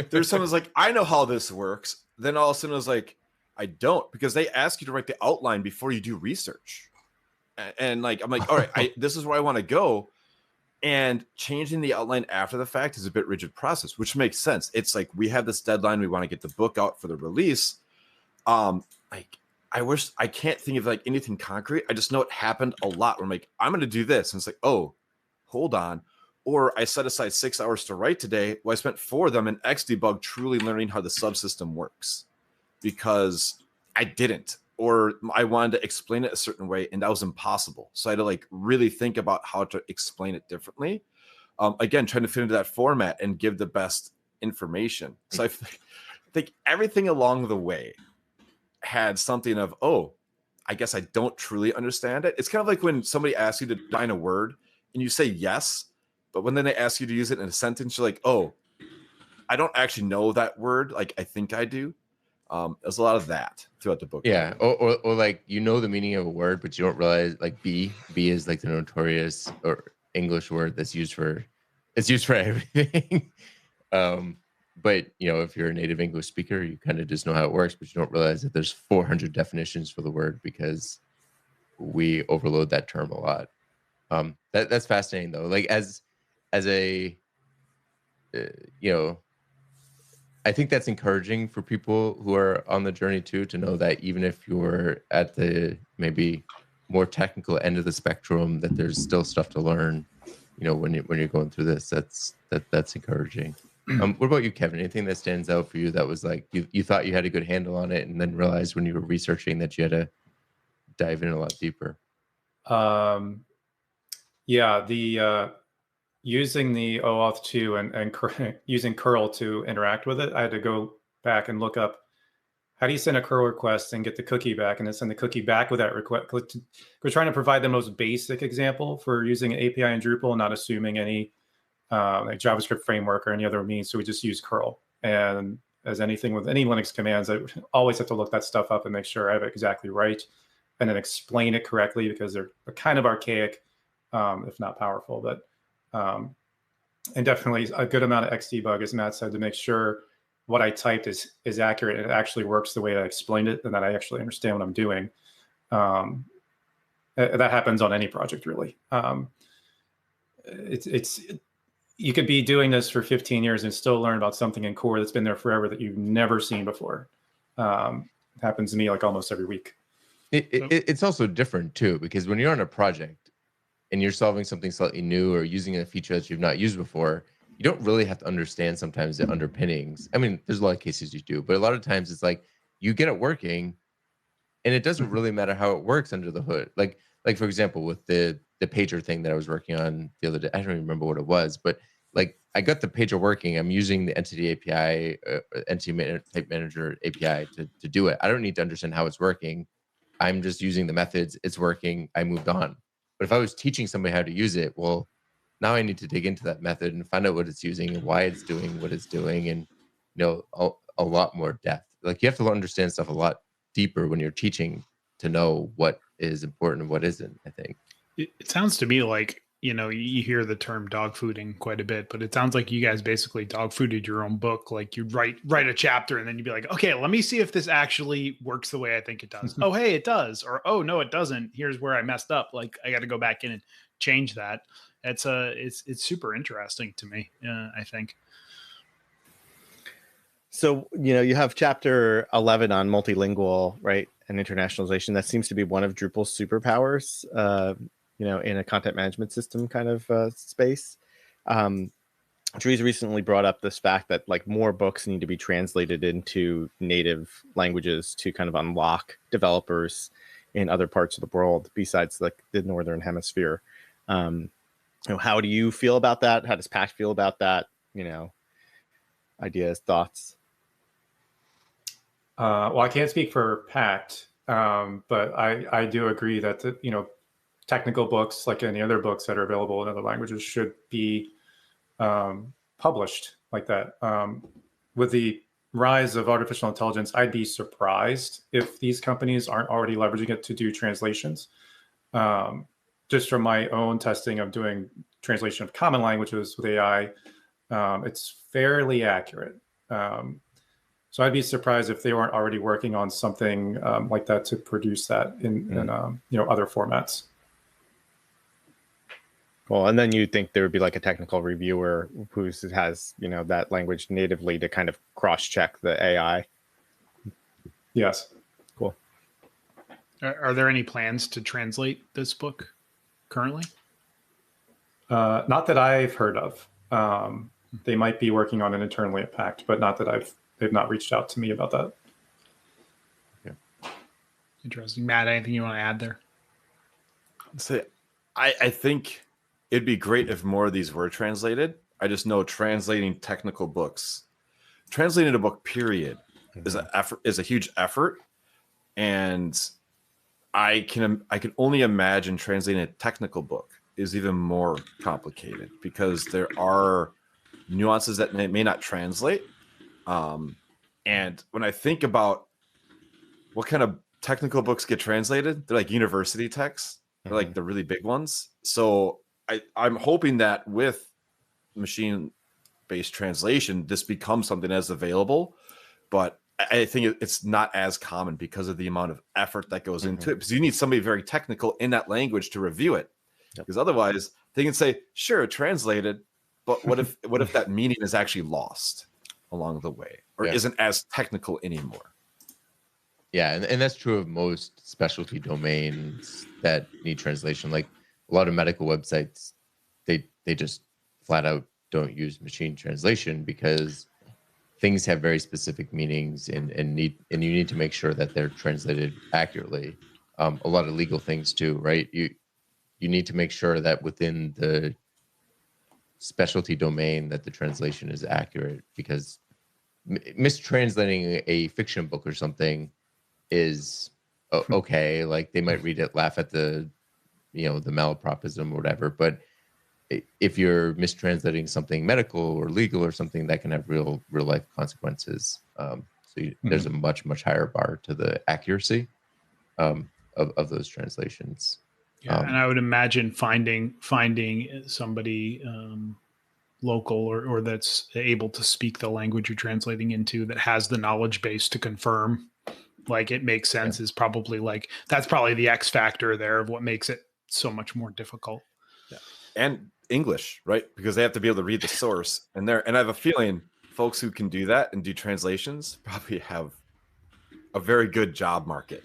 Speaker 2: there's someone's like, I know how this works. Then all of a sudden it was like, I don't, because they ask you to write the outline before you do research. And like, I'm like, all right, this is where I want to go. And changing the outline after the fact is a bit rigid process, which makes sense. It's like, we have this deadline. We want to get the book out for the release. Like I can't think of like anything concrete. I just know it happened a lot where I'm like, I'm going to do this. And it's like, oh, hold on. Or I set aside 6 hours to write today. Well, I spent 4 of them in Xdebug truly learning how the subsystem works because I didn't, or I wanted to explain it a certain way and that was impossible. So I had to like really think about how to explain it differently. Again, trying to fit into that format and give the best information. So I think everything along the way had something of, oh, I guess I don't truly understand it. It's kind of like when somebody asks you to define a word and you say yes, but when then they ask you to use it in a sentence, you're like, oh, I don't actually know that word. Like, I think I do. There's a lot of that throughout the book.
Speaker 1: Yeah. Or like, you know the meaning of a word, but you don't realize like B is like the notorious or English word that's used for everything. But you know, if you're a native English speaker, you kind of just know how it works, but you don't realize that there's 400 definitions for the word because we overload that term a lot. That's fascinating though. Like as a, you know, I think that's encouraging for people who are on the journey too, to know that even if you're at the maybe more technical end of the spectrum, that there's still stuff to learn, you know, when you're going through this. That's encouraging. What about you, Kevin? Anything that stands out for you that was like you thought you had a good handle on it and then realized when you were researching that you had to dive in a lot deeper?
Speaker 6: Yeah, the using the OAuth 2 and using curl to interact with it, I had to go back and look up how do you send a curl request and get the cookie back and then send the cookie back with that request. We're trying to provide the most basic example for using an API in Drupal, not assuming any like JavaScript framework or any other means. So we just use curl. And as anything with any Linux commands, I always have to look that stuff up and make sure I have it exactly right and then explain it correctly because they're kind of archaic, if not powerful. But and definitely a good amount of Xdebug, as Matt said, to make sure what I typed is accurate and it actually works the way I explained it and that I actually understand what I'm doing. That happens on any project, really. You could be doing this for 15 years and still learn about something in core that's been there forever that you've never seen before. Happens to me like almost every week.
Speaker 1: It's also different too, because when you're on a project and you're solving something slightly new or using a feature that you've not used before, you don't really have to understand sometimes the underpinnings. I mean, there's a lot of cases you do, but a lot of times it's like you get it working and it doesn't really matter how it works under the hood. Like for example, with the the pager thing that I was working on the other day. I don't even remember what it was, but like I got the pager working. I'm using the entity API, type manager API to do it. I don't need to understand how it's working. I'm just using the methods. It's working. I moved on. But if I was teaching somebody how to use it, well, now I need to dig into that method and find out what it's using and why it's doing what it's doing, and a lot more depth. Like you have to understand stuff a lot deeper when you're teaching to know what is important and what isn't, I think.
Speaker 3: It sounds to me like, you hear the term dog fooding quite a bit, but it sounds like you guys basically dog fooded your own book. Like you'd write a chapter and then you'd be like, okay, let me see if this actually works the way I think it does. Oh, hey, it does. Or, oh, no, it doesn't. Here's where I messed up. Like I got to go back in and change that. It's super interesting to me, I think.
Speaker 4: So, you have chapter 11 on multilingual, right? And internationalization. That seems to be one of Drupal's superpowers, in a content management system kind of space. Dries recently brought up this fact that like more books need to be translated into native languages to kind of unlock developers in other parts of the world besides like the Northern Hemisphere. How do you feel about that? How does Pact feel about that? Ideas, thoughts?
Speaker 6: Well, I can't speak for Pact, but I do agree that technical books, like any other books that are available in other languages, should be published like that. With the rise of artificial intelligence, I'd be surprised if these companies aren't already leveraging it to do translations. Just from my own testing of doing translation of common languages with AI, it's fairly accurate. So I'd be surprised if they weren't already working on something like that to produce that in other formats.
Speaker 4: Well, and then you think there would be like a technical reviewer who has that language natively to kind of cross-check the AI.
Speaker 6: Yes.
Speaker 4: Cool.
Speaker 3: Are there any plans to translate this book currently?
Speaker 6: Not that I've heard of. They might be working on it internally at Pact, but not that they've not reached out to me about that.
Speaker 3: Yeah. Interesting. Matt, anything you want to add there?
Speaker 2: So I think it'd be great if more of these were translated. I just know translating technical books, translating a book, period, is a huge effort. And I can only imagine translating a technical book is even more complicated because there are nuances that may not translate. And when I think about what kind of technical books get translated, they're like university texts. They're like the really big ones. So I'm hoping that with machine-based translation, this becomes something that's available. But I think it's not as common because of the amount of effort that goes into it. Because you need somebody very technical in that language to review it. Because otherwise, they can say, "Sure, translated," but what if that meaning is actually lost along the way, or isn't as technical anymore?
Speaker 1: Yeah, and that's true of most specialty domains that need translation. Like a lot of medical websites, they just flat out don't use machine translation because things have very specific meanings and you need to make sure that they're translated accurately. A lot of legal things too, right? You need to make sure that within the specialty domain that the translation is accurate, because mistranslating a fiction book or something is okay. Like they might read it, laugh at the malapropism or whatever. But if you're mistranslating something medical or legal or something, that can have real life consequences. There's a much higher bar to the accuracy of those translations.
Speaker 3: Yeah, and I would imagine finding somebody local or that's able to speak the language you're translating into that has the knowledge base to confirm like it makes sense is probably that's probably the X factor there of what makes it so much more difficult.
Speaker 2: Yeah. And English, right? Because they have to be able to read the source, and I have a feeling folks who can do that and do translations probably have a very good job market.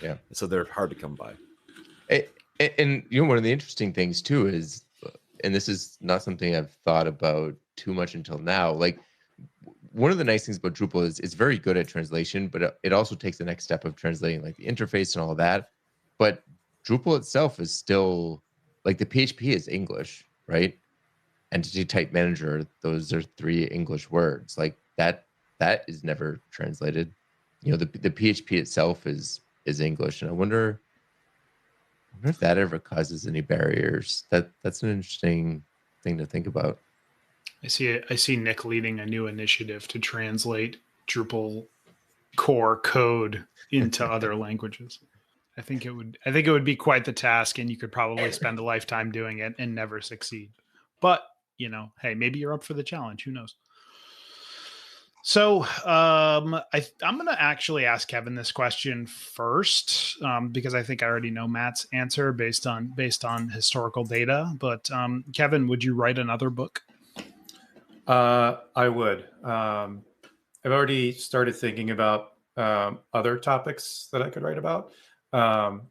Speaker 1: Yeah.
Speaker 2: So they're hard to come by.
Speaker 1: And one of the interesting things too is, and this is not something I've thought about too much until now, like one of the nice things about Drupal is it's very good at translation, but it also takes the next step of translating like the interface and all of that. But Drupal itself is still like the PHP is English, right? Entity type manager, those are 3 English words. Like that is never translated. You know, the PHP itself is English, and I wonder if that ever causes any barriers. That's an interesting thing to think about.
Speaker 3: I see Nick leading a new initiative to translate Drupal core code into other languages. I think it would be quite the task, and you could probably spend a lifetime doing it and never succeed. But, you know, hey, maybe you're up for the challenge. Who knows? So I'm going to actually ask Kevin this question first, because I think I already know Matt's answer based on historical data. But Kevin, would you write another book?
Speaker 6: I would. I've already started thinking about other topics that I could write about. Matt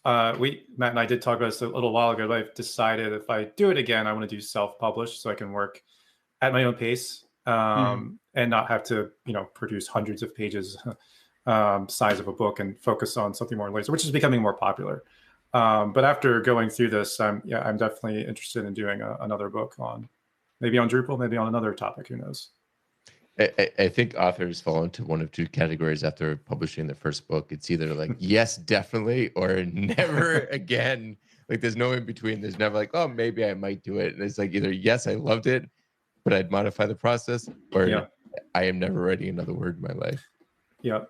Speaker 6: and I did talk about this a little while ago, but I've decided if I do it again, I want to do self-publish so I can work at my own pace and not have to, produce hundreds of pages size of a book and focus on something more laser, which is becoming more popular. But after going through this, I'm definitely interested in doing another book maybe on Drupal, maybe on another topic. Who knows?
Speaker 1: I think authors fall into one of 2 categories after publishing their first book. It's either like, yes, definitely, or never again. Like there's no in between. There's never like, oh, maybe I might do it. And it's like either, yes, I loved it, but I'd modify the process, or I am never writing another word in my life.
Speaker 6: Yeah.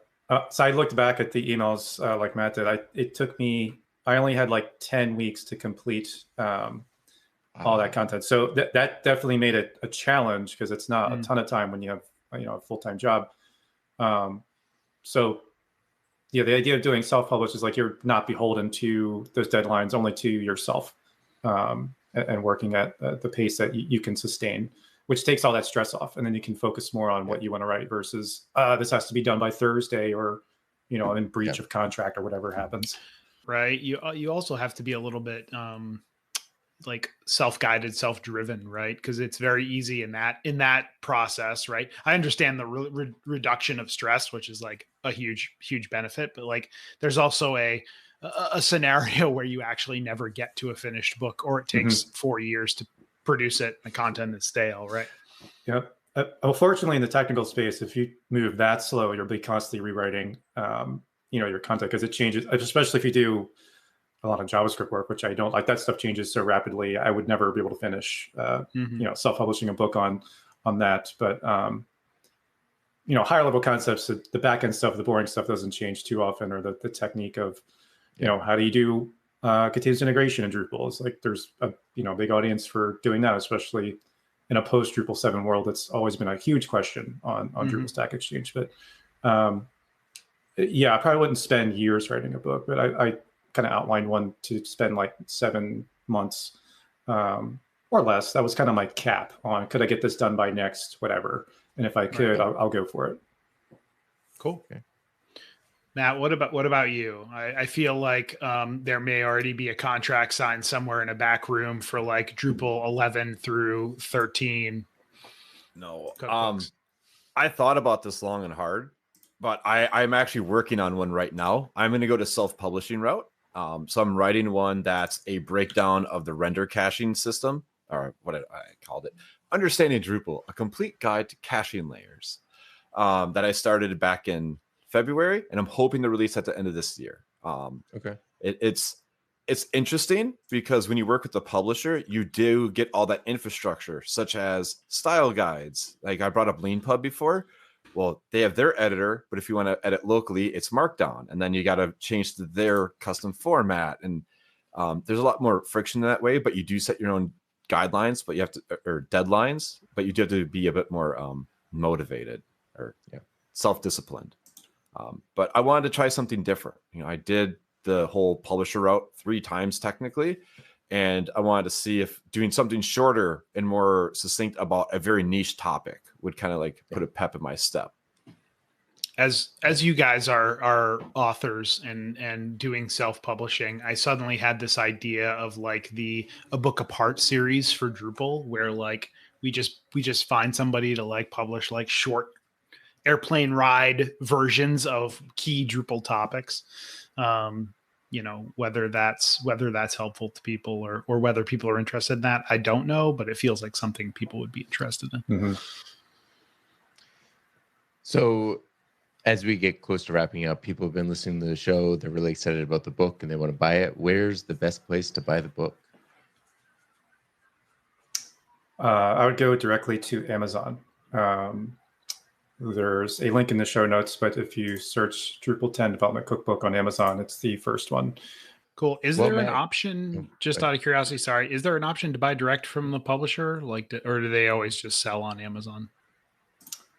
Speaker 6: So I looked back at the emails like Matt did. I only had like 10 weeks to complete all that content. So that definitely made it a challenge because it's not a ton of time when you have a full-time job. So the idea of doing self-publish is like you're not beholden to those deadlines, only to yourself, and working at the pace that you can sustain, which takes all that stress off, and then you can focus more on what you want to write versus this has to be done by Thursday, or in breach of contract or whatever happens.
Speaker 3: Right. You also have to be a little bit like self-guided, self-driven, right? Because it's very easy in that process, right? I understand the reduction of stress, which is like a huge benefit, but like there's also a scenario where you actually never get to a finished book, or it takes 4 years to produce it. The content is stale, right?
Speaker 6: Yep. Unfortunately, in the technical space, if you move that slow, you'll be constantly rewriting, your content because it changes, especially if you do a lot of JavaScript work, which I don't like. That stuff changes so rapidly. I would never be able to finish, self-publishing a book on that. But, higher level concepts, the back-end stuff, the boring stuff doesn't change too often, or the technique of, how do you do continuous integration in Drupal? It's like there's a, big audience for doing that, especially in a post Drupal 7 world. It's always been a huge question on Drupal Stack Exchange. But I probably wouldn't spend years writing a book, but I kind of outlined one to spend like 7 months or less. That was kind of my cap on, could I get this done by next whatever? And if I could, I'll go for it.
Speaker 3: Cool. Okay. Matt, what about you? I feel like there may already be a contract signed somewhere in a back room for like Drupal 11 through 13.
Speaker 2: No, I thought about this long and hard, but I'm actually working on one right now. I'm going to go to self-publishing route. So I'm writing one that's a breakdown of the render caching system, or what I called it, Understanding Drupal, a complete guide to caching layers, that I started back in February, and I'm hoping to release at the end of this year.
Speaker 1: Okay.
Speaker 2: It's interesting because when you work with the publisher, you do get all that infrastructure, such as style guides. Like I brought up LeanPub before. Well, they have their editor, but if you want to edit locally, it's Markdown, and then you got to change to their custom format. And there's a lot more friction that way, but you do set your own guidelines, but you have to, or deadlines, but you do have to be a bit more motivated or self-disciplined. But I wanted to try something different. I did the whole publisher route 3 times technically, and I wanted to see if doing something shorter and more succinct about a very niche topic would kind of like put a pep in my step.
Speaker 3: As you guys are authors and doing self-publishing, I suddenly had this idea of like a book apart series for Drupal, where like we just find somebody to like publish like short airplane ride versions of key Drupal topics. whether that's helpful to people or whether people are interested in that, I don't know, but it feels like something people would be interested in.
Speaker 6: Mm-hmm.
Speaker 1: So as we get close to wrapping up, people have been listening to the show. They're really excited about the book and they want to buy it. Where's the best place to buy the book?
Speaker 6: I would go directly to Amazon. There's a link in the show notes, but if you search Drupal 10 Development Cookbook on Amazon, it's the first one.
Speaker 3: Cool. Is there an option, just out of curiosity, sorry, is there an option to buy direct from the publisher, or do they always just sell on Amazon?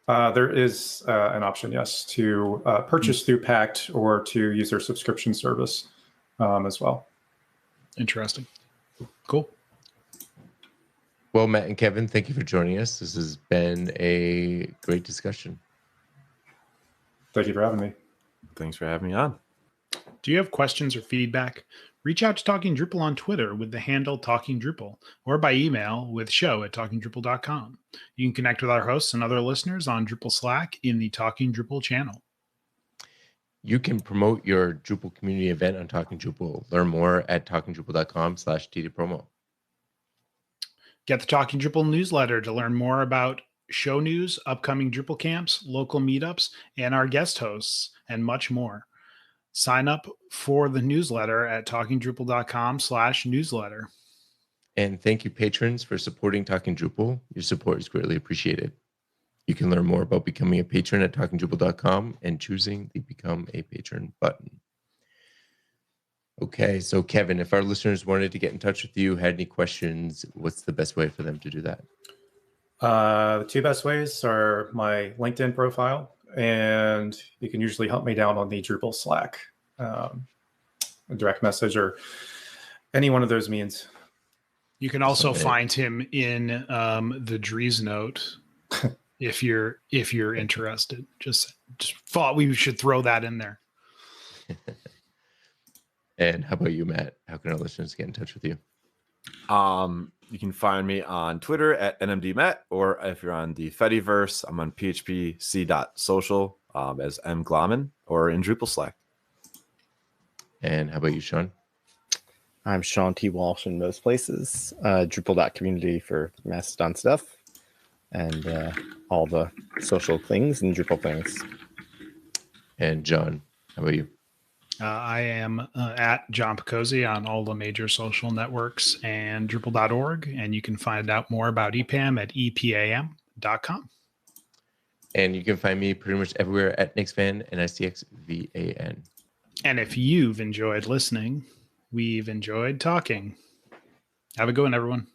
Speaker 6: There is an option, yes, to purchase through Pact or to use their subscription service as well.
Speaker 3: Interesting. Cool.
Speaker 1: Well, Matt and Kevin, thank you for joining us. This has been a great discussion.
Speaker 6: Thank you for having me.
Speaker 2: Thanks for having me on.
Speaker 3: Do you have questions or feedback? Reach out to Talking Drupal on Twitter with the handle Talking Drupal, or by email with show@talkingdrupal.com. You can connect with our hosts and other listeners on Drupal Slack in the Talking Drupal channel.
Speaker 1: You can promote your Drupal community event on Talking Drupal. Learn more at talkingdrupal.com/tdpromo.
Speaker 3: Get the Talking Drupal newsletter to learn more about show news, upcoming Drupal camps, local meetups, and our guest hosts, and much more. Sign up for the newsletter at talkingdrupal.com/newsletter.
Speaker 1: And thank you, patrons, for supporting Talking Drupal. Your support is greatly appreciated. You can learn more about becoming a patron at talkingdrupal.com and choosing the Become a Patron button. Okay, so Kevin, if our listeners wanted to get in touch with you, had any questions, what's the best way for them to do that?
Speaker 6: The two best ways are my LinkedIn profile, and you can usually hunt me down on the Drupal Slack, a direct message, or any one of those means.
Speaker 3: You can also find him in the Dries note if you're interested. Just thought we should throw that in there.
Speaker 1: And how about you, Matt? How can our listeners get in touch with you?
Speaker 2: You can find me on Twitter at NMDMatt, or if you're on the Fediverse, I'm on phpc.social as M Glaman, or in Drupal Slack.
Speaker 1: And how about you, Sean?
Speaker 4: I'm Sean T. Walsh in most places. Drupal.community for Mastodon stuff and all the social things and Drupal things.
Speaker 1: And John, how about you?
Speaker 3: I am at John Picozzi on all the major social networks and Drupal.org. And you can find out more about EPAM at epam.com.
Speaker 1: And you can find me pretty much everywhere at NixVan, NICXVAN.
Speaker 3: And if you've enjoyed listening, we've enjoyed talking. Have a good one, everyone.